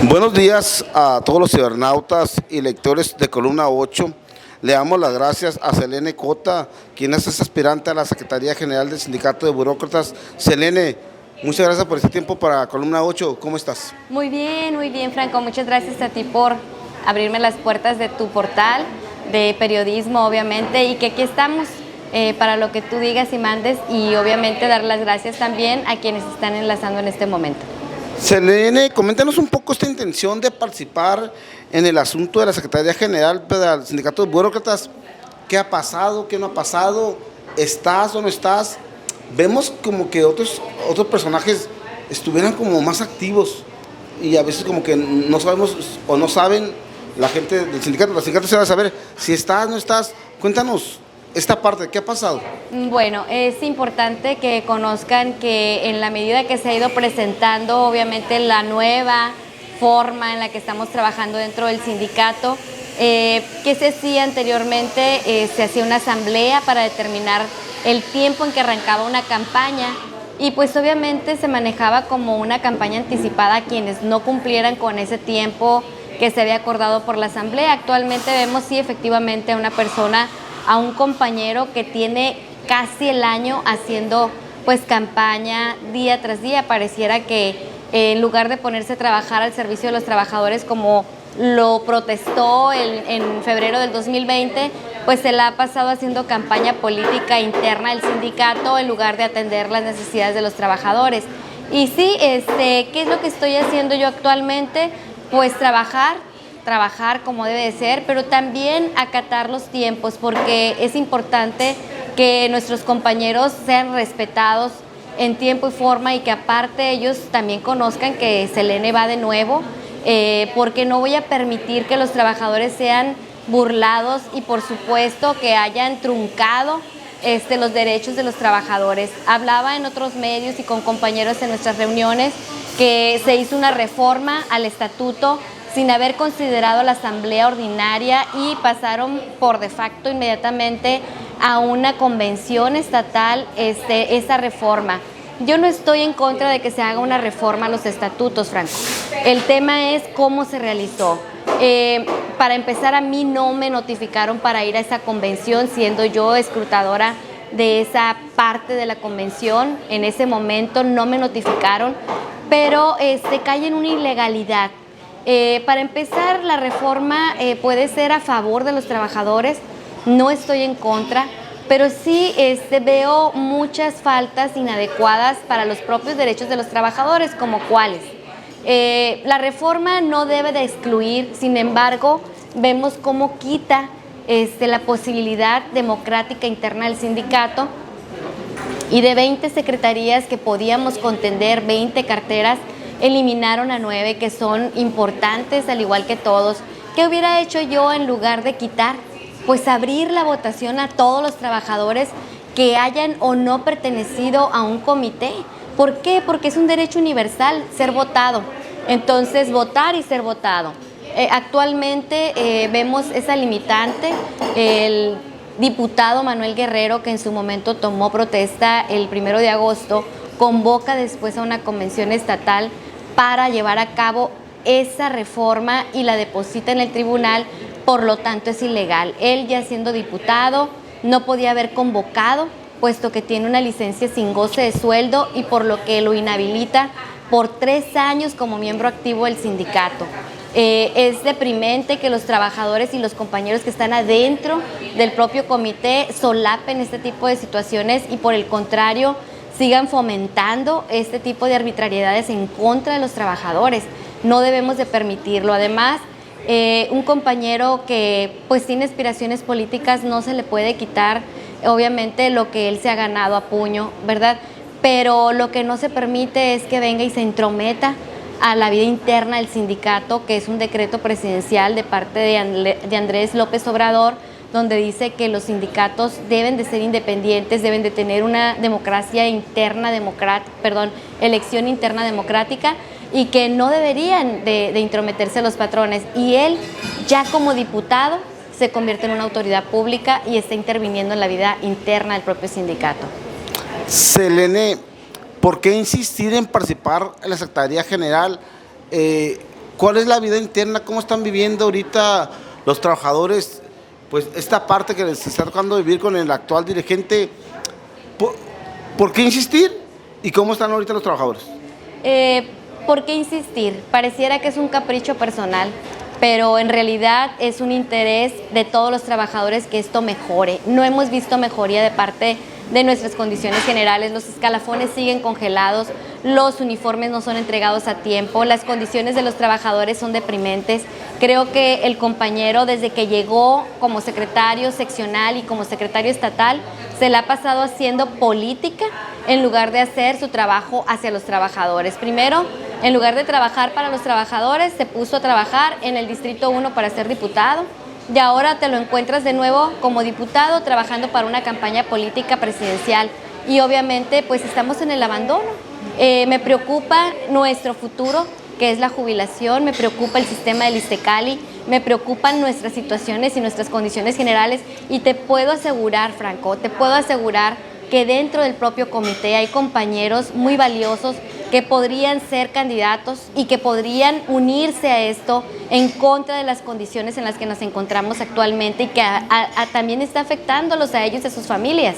Buenos días a todos los cibernautas y lectores de Columna 8. Le damos las gracias a Selene Cota, quien es aspirante a la Secretaría General del Sindicato de Burócratas. Selene, muchas gracias por este tiempo para Columna 8. ¿Cómo estás? Muy bien, Franco. Muchas gracias a ti por abrirme las puertas de tu portal de periodismo, obviamente, y que aquí estamos para lo que tú digas y mandes, y obviamente dar las gracias también a quienes están enlazando en este momento. Selene, coméntanos un poco esta intención de participar en el asunto de la Secretaría General del Sindicato de Burócratas. ¿Qué ha pasado? ¿Qué no ha pasado? ¿Estás o no estás? Vemos como que otros personajes estuvieran como más activos y a veces como que no sabemos o no saben la gente del sindicato. Los sindicatos se van a saber si estás o no estás. Cuéntanos esta parte, ¿qué ha pasado? Bueno, es importante que conozcan que en la medida que se ha ido presentando, obviamente, la nueva forma en la que estamos trabajando dentro del sindicato, que se hacía anteriormente, se hacía una asamblea para determinar el tiempo en que arrancaba una campaña, y pues obviamente se manejaba como una campaña anticipada a quienes no cumplieran con ese tiempo que se había acordado por la asamblea. Actualmente vemos sí efectivamente a una persona, a un compañero que tiene casi el año haciendo pues campaña día tras día. Pareciera que en lugar de ponerse a trabajar al servicio de los trabajadores como lo protestó en febrero del 2020, pues se la ha pasado haciendo campaña política interna del sindicato en lugar de atender las necesidades de los trabajadores. Y sí, ¿qué es lo que estoy haciendo yo actualmente? Pues trabajar como debe de ser, pero también acatar los tiempos, porque es importante que nuestros compañeros sean respetados en tiempo y forma, y que aparte ellos también conozcan que Selene va de nuevo, porque no voy a permitir que los trabajadores sean burlados y por supuesto que hayan truncado los derechos de los trabajadores. Hablaba en otros medios y con compañeros en nuestras reuniones que se hizo una reforma al estatuto sin haber considerado la asamblea ordinaria, y pasaron por de facto inmediatamente a una convención estatal esa reforma. Yo no estoy en contra de que se haga una reforma a los estatutos, Franco. El tema es cómo se realizó. Para empezar, a mí no me notificaron para ir a esa convención, siendo yo escrutadora de esa parte de la convención. En ese momento no me notificaron, pero cae en una ilegalidad. Para empezar, la reforma puede ser a favor de los trabajadores, no estoy en contra, pero sí veo muchas faltas inadecuadas para los propios derechos de los trabajadores, como cuáles. La reforma no debe de excluir, sin embargo, vemos cómo quita la posibilidad democrática interna del sindicato, y de 20 secretarías que podíamos contender, 20 carteras, eliminaron a 9 que son importantes al igual que todos. ¿Qué hubiera hecho yo en lugar de quitar? Pues abrir la votación a todos los trabajadores que hayan o no pertenecido a un comité. ¿Por qué? Porque es un derecho universal ser votado. Entonces, votar y ser votado. Actualmente vemos esa limitante. El diputado Manuel Guerrero, que en su momento tomó protesta el 1 de agosto, convoca después a una convención estatal para llevar a cabo esa reforma y la deposita en el tribunal, por lo tanto es ilegal. Él, ya siendo diputado, no podía haber convocado, puesto que tiene una licencia sin goce de sueldo, y por lo que lo inhabilita por 3 años como miembro activo del sindicato. Es deprimente que los trabajadores y los compañeros que están adentro del propio comité solapen este tipo de situaciones y por el contrario sigan fomentando este tipo de arbitrariedades en contra de los trabajadores. No debemos de permitirlo. Además, un compañero que pues tiene aspiraciones políticas, no se le puede quitar obviamente lo que él se ha ganado a puño, ¿verdad? Pero lo que no se permite es que venga y se entrometa a la vida interna del sindicato, que es un decreto presidencial de parte de Andrés López Obrador, donde dice que los sindicatos deben de ser independientes, deben de tener una elección interna democrática, y que no deberían de intrometerse los patrones. Y él, ya como diputado, se convierte en una autoridad pública y está interviniendo en la vida interna del propio sindicato. Selene, ¿por qué insistir en participar en la Secretaría General ¿cuál es la vida interna? ¿Cómo están viviendo ahorita los trabajadores? Pues esta parte que les está tocando vivir con el actual dirigente, ¿por qué insistir? ¿Y cómo están ahorita los trabajadores? ¿Por qué insistir? Pareciera que es un capricho personal, pero en realidad es un interés de todos los trabajadores que esto mejore. No hemos visto mejoría de parte de nuestras condiciones generales, los escalafones siguen congelados, los uniformes no son entregados a tiempo, las condiciones de los trabajadores son deprimentes. Creo que el compañero, desde que llegó como secretario seccional y como secretario estatal, se la ha pasado haciendo política en lugar de hacer su trabajo hacia los trabajadores. Primero, en lugar de trabajar para los trabajadores, se puso a trabajar en el Distrito 1 para ser diputado, y ahora te lo encuentras de nuevo como diputado trabajando para una campaña política presidencial. Y obviamente pues estamos en el abandono. Me preocupa nuestro futuro, que es la jubilación, me preocupa el sistema del ISSSTECALI, me preocupan nuestras situaciones y nuestras condiciones generales, y te puedo asegurar, Franco, te puedo asegurar que dentro del propio comité hay compañeros muy valiosos que podrían ser candidatos y que podrían unirse a esto en contra de las condiciones en las que nos encontramos actualmente y que también está afectándolos a ellos y a sus familias.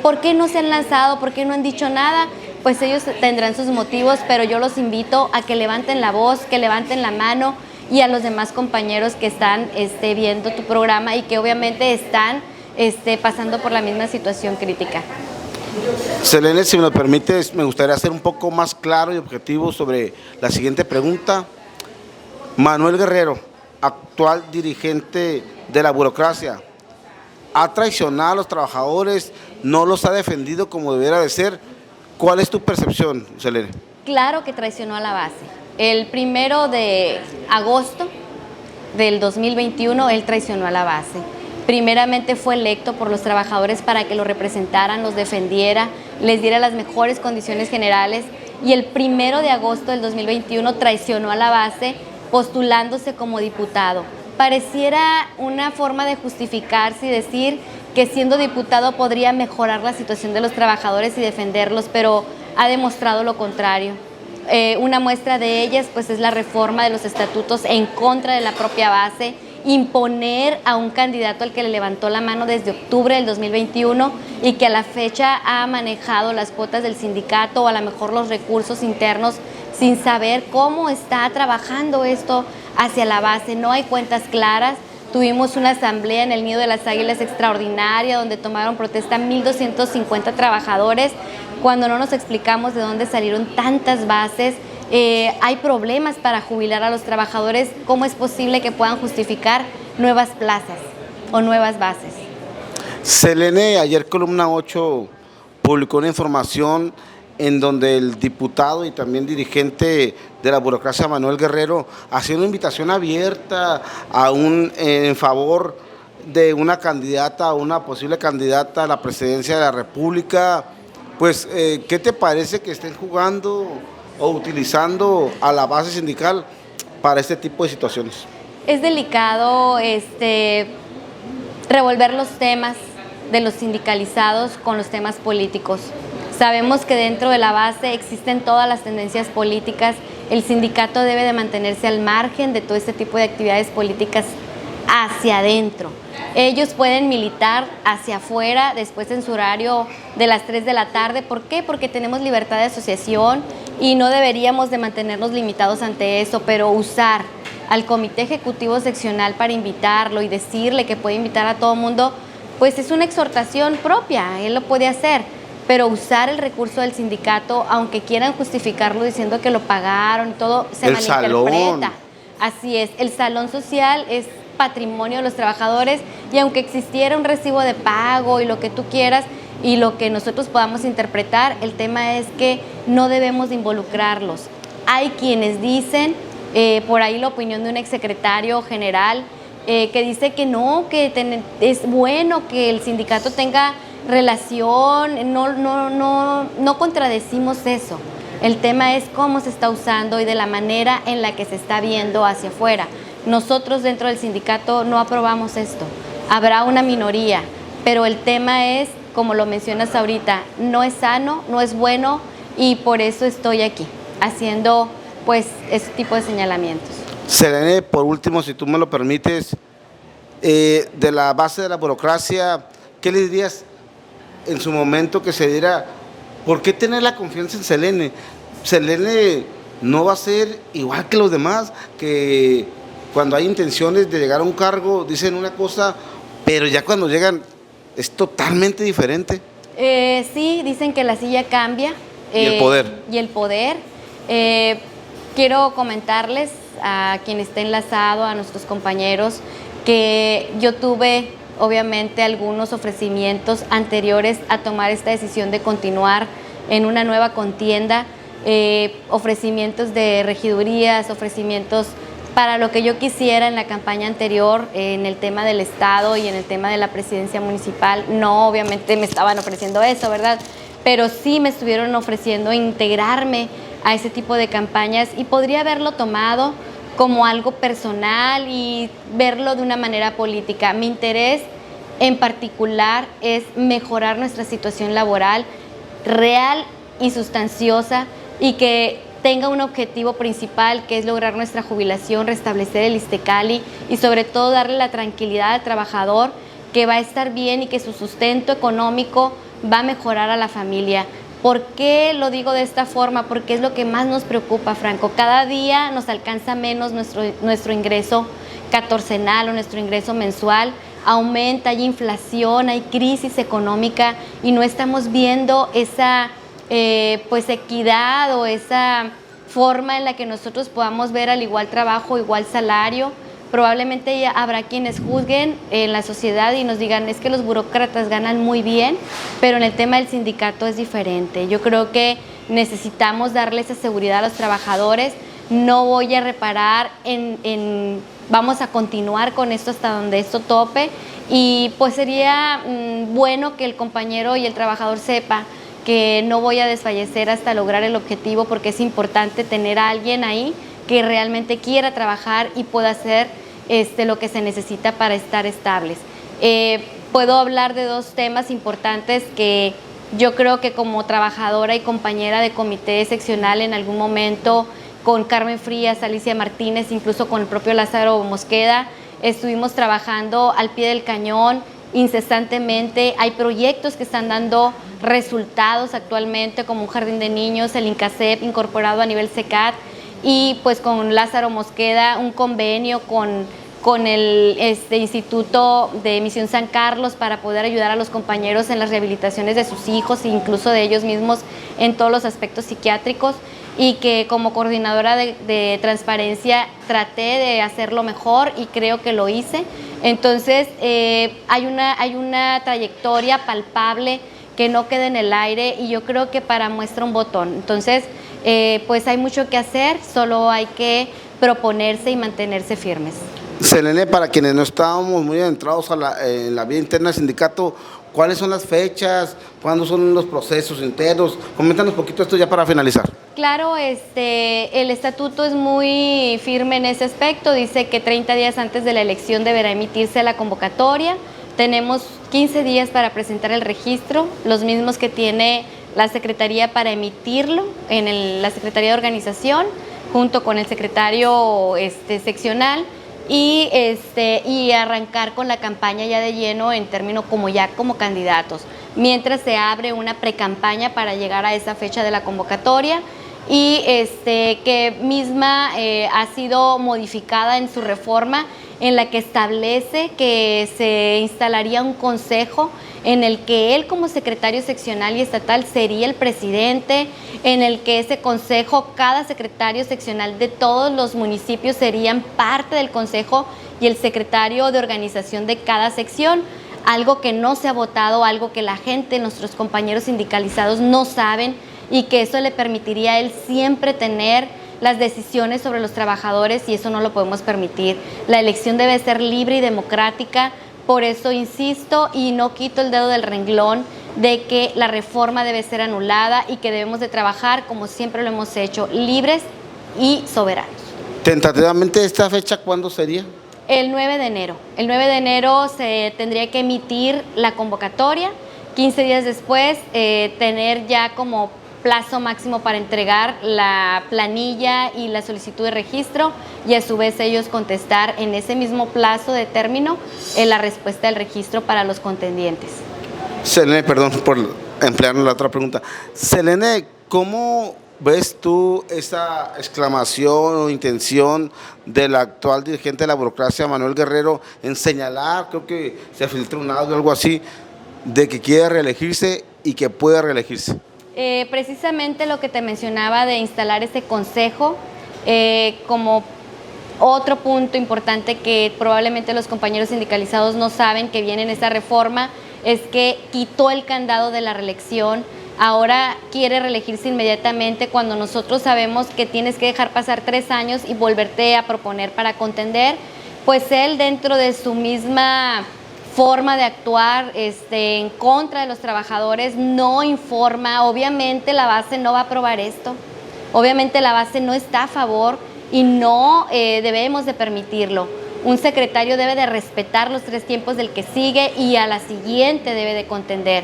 ¿Por qué no se han lanzado? ¿Por qué no han dicho nada? Pues ellos tendrán sus motivos, pero yo los invito a que levanten la voz, que levanten la mano, y a los demás compañeros que están viendo tu programa y que obviamente están pasando por la misma situación crítica. Selene, si me lo permites, me gustaría ser un poco más claro y objetivo sobre la siguiente pregunta. Manuel Guerrero, actual dirigente de la burocracia, ¿ha traicionado a los trabajadores? ¿No los ha defendido como debiera de ser? ¿Cuál es tu percepción, Selene? Claro que traicionó a la base. El 1 de agosto del 2021, él traicionó a la base. Primeramente fue electo por los trabajadores para que lo representaran, los defendiera, les diera las mejores condiciones generales, y el 1 de agosto del 2021 traicionó a la base postulándose como diputado. Pareciera una forma de justificarse y decir que siendo diputado podría mejorar la situación de los trabajadores y defenderlos, pero ha demostrado lo contrario. Una muestra de ellas pues es la reforma de los estatutos en contra de la propia base, imponer a un candidato al que le levantó la mano desde octubre del 2021 y que a la fecha ha manejado las cuotas del sindicato o a lo mejor los recursos internos sin saber cómo está trabajando esto hacia la base. No hay cuentas claras. Tuvimos una asamblea en el Nido de las Águilas extraordinaria donde tomaron protesta 1,250 trabajadores, cuando no nos explicamos de dónde salieron tantas bases. Hay problemas para jubilar a los trabajadores. ¿Cómo es posible que puedan justificar nuevas plazas o nuevas bases? Selene, ayer Columna 8 publicó una información en donde el diputado y también dirigente de la burocracia, Manuel Guerrero, hacía una invitación abierta en favor de una candidata, una posible candidata a la presidencia de la República. Pues, ¿qué te parece que estén jugando o utilizando a la base sindical para este tipo de situaciones? Es delicado revolver los temas de los sindicalizados con los temas políticos. Sabemos que dentro de la base existen todas las tendencias políticas. El sindicato debe de mantenerse al margen de todo este tipo de actividades políticas hacia adentro. Ellos pueden militar hacia afuera después en su horario de las 3 de la tarde. ¿Por qué? Porque tenemos libertad de asociación y no deberíamos de mantenernos limitados ante eso, pero usar al comité ejecutivo seccional para invitarlo y decirle que puede invitar a todo mundo, pues es una exhortación propia, él lo puede hacer, pero usar el recurso del sindicato, aunque quieran justificarlo diciendo que lo pagaron y todo, se malinterpreta. Así es, el salón social es patrimonio de los trabajadores, y aunque existiera un recibo de pago y lo que tú quieras y lo que nosotros podamos interpretar, el tema es que no debemos de involucrarlos. Hay quienes dicen, por ahí la opinión de un exsecretario general, que dice que no, que es bueno que el sindicato tenga relación, no contradecimos eso. El tema es cómo se está usando y de la manera en la que se está viendo hacia afuera. Nosotros dentro del sindicato no aprobamos esto. Habrá una minoría, pero el tema es, como lo mencionas ahorita, no es sano, no es bueno, y por eso estoy aquí, haciendo pues ese tipo de señalamientos. Selene, por último, si tú me lo permites, de la base de la burocracia, ¿qué le dirías en su momento que se diera, por qué tener la confianza en Selene? Selene no va a ser igual que los demás, que cuando hay intenciones de llegar a un cargo dicen una cosa, pero ya cuando llegan es totalmente diferente. Sí, dicen que la silla cambia. Y el poder. Y el poder. Quiero comentarles a quien esté enlazado, a nuestros compañeros, que yo tuve obviamente algunos ofrecimientos anteriores a tomar esta decisión de continuar en una nueva contienda, ofrecimientos de regidurías, ofrecimientos para lo que yo quisiera en la campaña anterior, en el tema del Estado y en el tema de la presidencia municipal. No, obviamente me estaban ofreciendo eso, ¿verdad? Pero sí me estuvieron ofreciendo integrarme a ese tipo de campañas y podría haberlo tomado como algo personal y verlo de una manera política. Mi interés en particular es mejorar nuestra situación laboral real y sustanciosa y que tenga un objetivo principal, que es lograr nuestra jubilación, restablecer el ISSSTECALI y sobre todo darle la tranquilidad al trabajador, que va a estar bien y que su sustento económico va a mejorar a la familia. ¿Por qué lo digo de esta forma? Porque es lo que más nos preocupa, Franco. Cada día nos alcanza menos nuestro ingreso catorcenal o nuestro ingreso mensual. Aumenta, hay inflación, hay crisis económica y no estamos viendo esa pues equidad o esa forma en la que nosotros podamos ver al igual trabajo, igual salario. Probablemente ya habrá quienes juzguen en la sociedad y nos digan, es que los burócratas ganan muy bien, pero en el tema del sindicato es diferente. Yo creo que necesitamos darle esa seguridad a los trabajadores. No voy a reparar vamos a continuar con esto hasta donde esto tope y pues sería bueno que el compañero y el trabajador sepa que no voy a desfallecer hasta lograr el objetivo, porque es importante tener a alguien ahí que realmente quiera trabajar y pueda hacer lo que se necesita para estar estables. Puedo hablar de dos temas importantes que yo creo que como trabajadora y compañera de comité seccional en algún momento con Carmen Frías, Alicia Martínez, incluso con el propio Lázaro Mosqueda, estuvimos trabajando al pie del cañón incesantemente. Hay proyectos que están dando resultados actualmente, como un jardín de niños, el INCASEP incorporado a nivel SECAT, y pues con Lázaro Mosqueda un convenio con el Instituto de Misión San Carlos para poder ayudar a los compañeros en las rehabilitaciones de sus hijos e incluso de ellos mismos en todos los aspectos psiquiátricos, y que como coordinadora de transparencia traté de hacerlo mejor y creo que lo hice. Entonces hay una trayectoria palpable que no queda en el aire y yo creo que para muestra un botón. Entonces pues hay mucho que hacer, solo hay que proponerse y mantenerse firmes. Selene, para quienes no estábamos muy adentrados en la vida interna del sindicato, ¿cuáles son las fechas? ¿Cuándo son los procesos internos? Coméntanos un poquito esto ya para finalizar. Claro, el estatuto es muy firme en ese aspecto, dice que 30 días antes de la elección deberá emitirse la convocatoria. Tenemos 15 días para presentar el registro, los mismos que tiene la Secretaría para emitirlo en la Secretaría de Organización, junto con el secretario seccional, y arrancar con la campaña ya de lleno en términos como candidatos, mientras se abre una precampaña para llegar a esa fecha de la convocatoria y que misma ha sido modificada en su reforma, en la que establece que se instalaría un consejo en el que él como secretario seccional y estatal sería el presidente, en el que ese consejo, cada secretario seccional de todos los municipios serían parte del consejo y el secretario de organización de cada sección, algo que no se ha votado, algo que la gente, nuestros compañeros sindicalizados no saben, y que eso le permitiría a él siempre tener las decisiones sobre los trabajadores, y eso no lo podemos permitir. La elección debe ser libre y democrática. Por eso insisto y no quito el dedo del renglón de que la reforma debe ser anulada y que debemos de trabajar como siempre lo hemos hecho, libres y soberanos. Tentativamente, ¿esta fecha cuándo sería? El 9 de enero. El 9 de enero se tendría que emitir la convocatoria, 15 días después tener ya como plazo máximo para entregar la planilla y la solicitud de registro, y a su vez ellos contestar en ese mismo plazo de término la respuesta del registro para los contendientes. Selene, perdón por emplear la otra pregunta. Selene, ¿cómo ves tú esa exclamación o intención del actual dirigente de la burocracia, Manuel Guerrero, en señalar, creo que se filtró un audio o algo así, de que quiere reelegirse y que puede reelegirse? Precisamente lo que te mencionaba de instalar ese consejo, como otro punto importante que probablemente los compañeros sindicalizados no saben que viene en esa reforma, es que quitó el candado de la reelección. Ahora quiere reelegirse inmediatamente, cuando nosotros sabemos que tienes que dejar pasar 3 años y volverte a proponer para contender. Pues él, dentro de su misma forma de actuar en contra de los trabajadores, no informa. Obviamente la base no va a aprobar esto, obviamente la base no está a favor y no debemos de permitirlo. Un secretario debe de respetar los 3 tiempos del que sigue y a la siguiente debe de contender.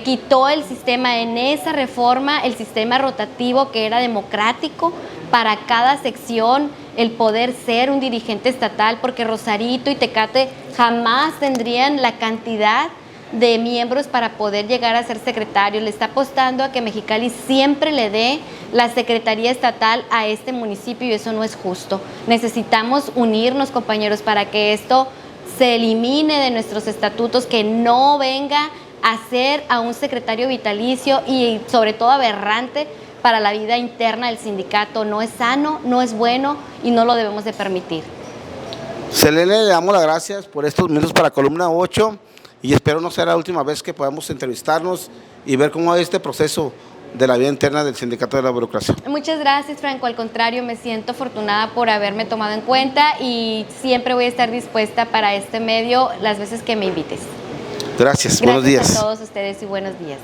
Quitó el sistema en esa reforma, el sistema rotativo que era democrático para cada sección, el poder ser un dirigente estatal, porque Rosarito y Tecate jamás tendrían la cantidad de miembros para poder llegar a ser secretario. Le está apostando a que Mexicali siempre le dé la secretaría estatal a este municipio y eso no es justo. Necesitamos unirnos, compañeros, para que esto se elimine de nuestros estatutos, que no venga a ser a un secretario vitalicio y sobre todo aberrante para la vida interna del sindicato. No es sano, no es bueno y no lo debemos de permitir. Selene, le damos las gracias por estos minutos para Columna 8 y espero no sea la última vez que podamos entrevistarnos y ver cómo va este proceso de la vida interna del Sindicato de la Burocracia. Muchas gracias, Franco. Al contrario, me siento afortunada por haberme tomado en cuenta y siempre voy a estar dispuesta para este medio las veces que me invites. Gracias, buenos días. Gracias a todos ustedes y buenos días.